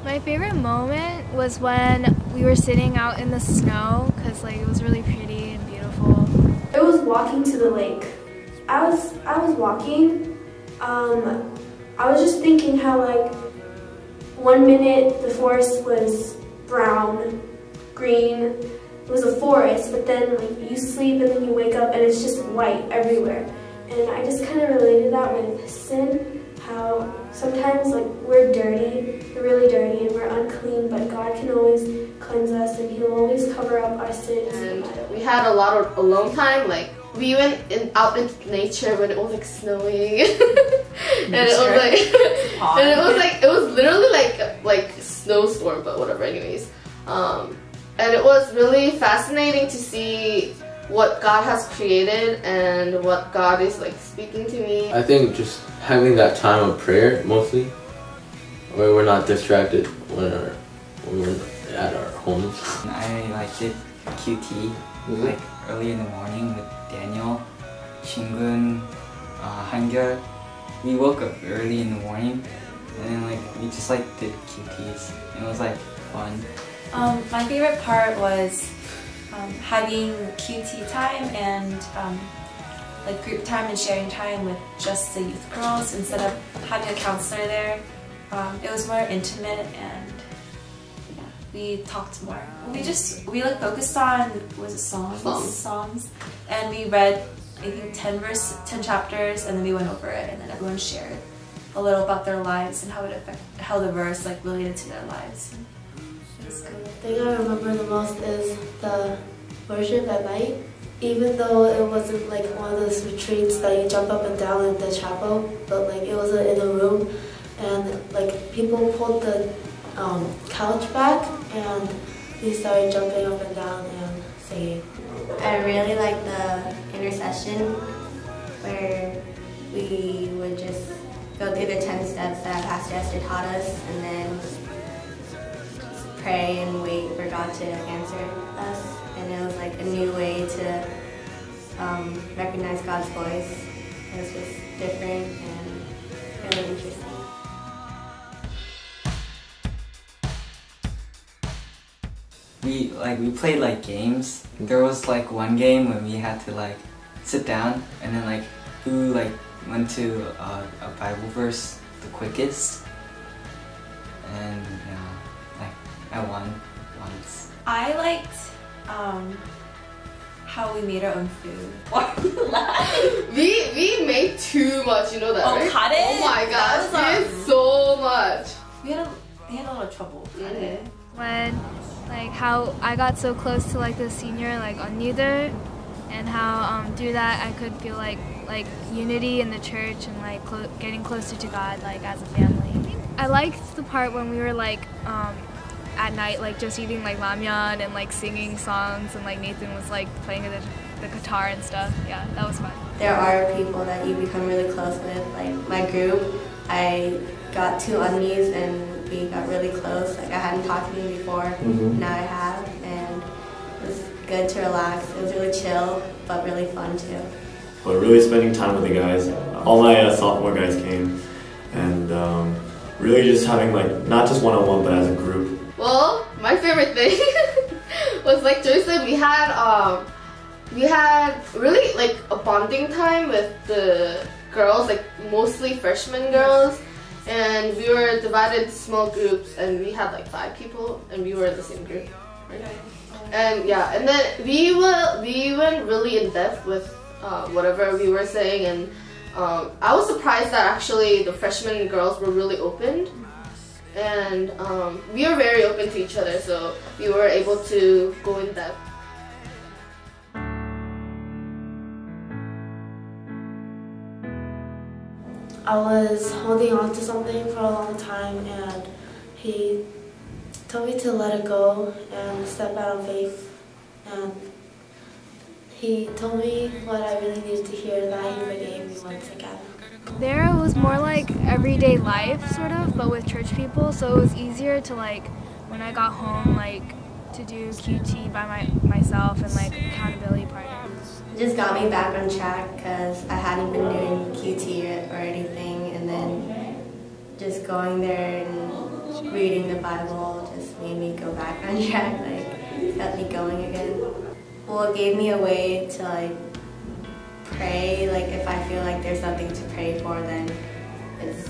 My favorite moment was when we were sitting out in the snow because like it was really pretty and beautiful. It was walking to the lake. I was walking. I was just thinking how like 1 minute the forest was brown, green. It was a forest, but then like you sleep and then you wake up and it's just white everywhere. And I just kind of related that with sin. How sometimes like we're dirty, we're really dirty and we're unclean, but God can always cleanse us and He'll always cover up our sins. And we had a lot of alone time. Like we went out into nature when it was like snowing, and it was literally like snowstorm, but whatever. Anyways, and it was really fascinating to see what God has created and what God is like speaking to me. I think just having that time of prayer mostly, where we're not distracted when we're at our homes. I like did QT like early in the morning with Daniel, Shingun, Hangyul. We woke up early in the morning and then like we just like did QTs. It was like fun. My favorite part was having QT time and like group time and sharing time with just the youth girls instead of having a counselor there. It was more intimate and yeah, we talked more. We like focused on Psalms, and we read I think 10 chapters and then we went over it and then everyone shared a little about their lives and how the verse like related to their lives. It was good. The thing I remember the most is the worship at night. Even though it wasn't like one of those retreats that you jump up and down in the chapel, but like it was in a room and like people pulled the couch back and we started jumping up and down and singing. I really like the intercession where we would just go through the 10 steps that Pastor Esther taught us and then pray and wait for God to answer us. And it was like a new way to recognize God's voice. It was just different and really interesting. We played like games. There was like one game when we had to like sit down and then like who like went to a Bible verse the quickest. And yeah, like I won once. I liked how we made our own food. we made too much, you know that, right? Cut it? Oh my gosh, we did so much. We had a lot of trouble. When like how I got so close to like the senior like on neither, and how through that I could feel like unity in the church and like getting closer to God like as a family. I liked the part when we were like at night like just eating like ramyeon and like singing songs and like Nathan was like playing the guitar and stuff. Yeah, that was fun. There are people that you become really close with. Like my group, I got 2 unnies and we got really close. Like I hadn't talked to them before, now I have, and it was good to relax. It was really chill, but really fun too. But really spending time with the guys. All my sophomore guys came, and really just having like not just one-on-one, but as a group. Well, my favorite thing was like Joyce said, we had really like a bonding time with the girls, like mostly freshman girls, and we were divided into small groups, and we had like 5 people, and we were in the same group. Right? And yeah, and then we went really in depth with whatever we were saying, and I was surprised that actually the freshman girls were really open. And we were very open to each other, so we were able to go in depth. I was holding on to something for a long time and he told me to let it go and step out on faith, and he told me what I really needed to hear, that he forgave me once again. There was more like everyday life sort of, but with church people, so it was easier to like when I got home like to do QT by myself and like accountability partners. It just got me back on track because I hadn't been doing QT or anything, and then just going there and reading the Bible just made me go back on track, like got me going again. Well, it gave me a way to like pray. Like if I feel like there's nothing to pray for, then it's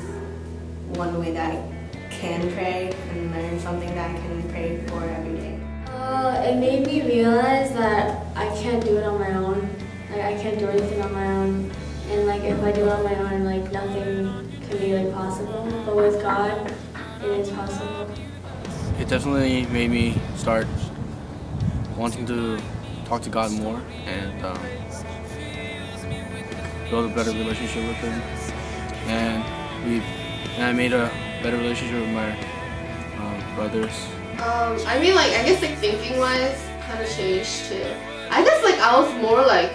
one way that I can pray and learn something that I can pray for every day. It made me realize that I can't do it on my own. Like I can't do anything on my own, and like if I do it on my own, like nothing can be like possible. But with God, it is possible. It definitely made me start wanting to talk to God more and build a better relationship with Him. And I made a better relationship with my brothers. I mean, like, I guess, like, thinking-wise, kind of changed, too. I guess, like, I was more like,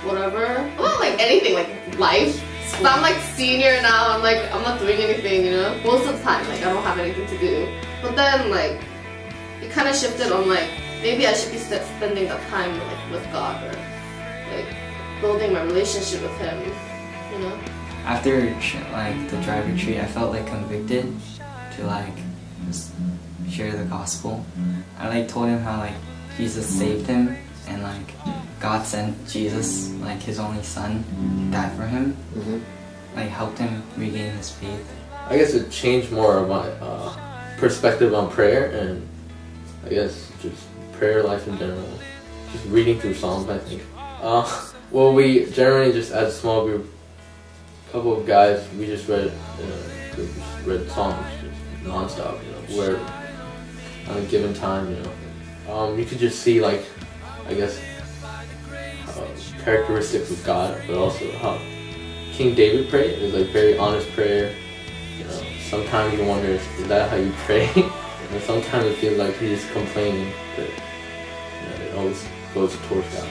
whatever. Well, like, anything, like, life. So I'm, like, senior now, I'm, like, I'm not doing anything, you know? Most of the time, like, I don't have anything to do. But then, like, it kind of shifted on, like, maybe I should be spending that time, like, with God, or, like, building my relationship with Him, you know? After, like, the drive retreat, I felt, like, convicted to, like, just share the gospel. I like told him how like Jesus saved him and like God sent Jesus, like His only son, died for him, like helped him regain his faith. I guess it changed more of my perspective on prayer and I guess just prayer life in general. Just reading through Psalms, I think. Well, we generally just as a small group, couple of guys, we just read Psalms just non-stop, you know, where on a given time, you know. You could just see like, I guess, characteristics of God, but also how King David prayed. It was like very honest prayer. You know, sometimes you wonder, is that how you pray? And sometimes it feels like he's just complaining, but you know, it always goes towards God.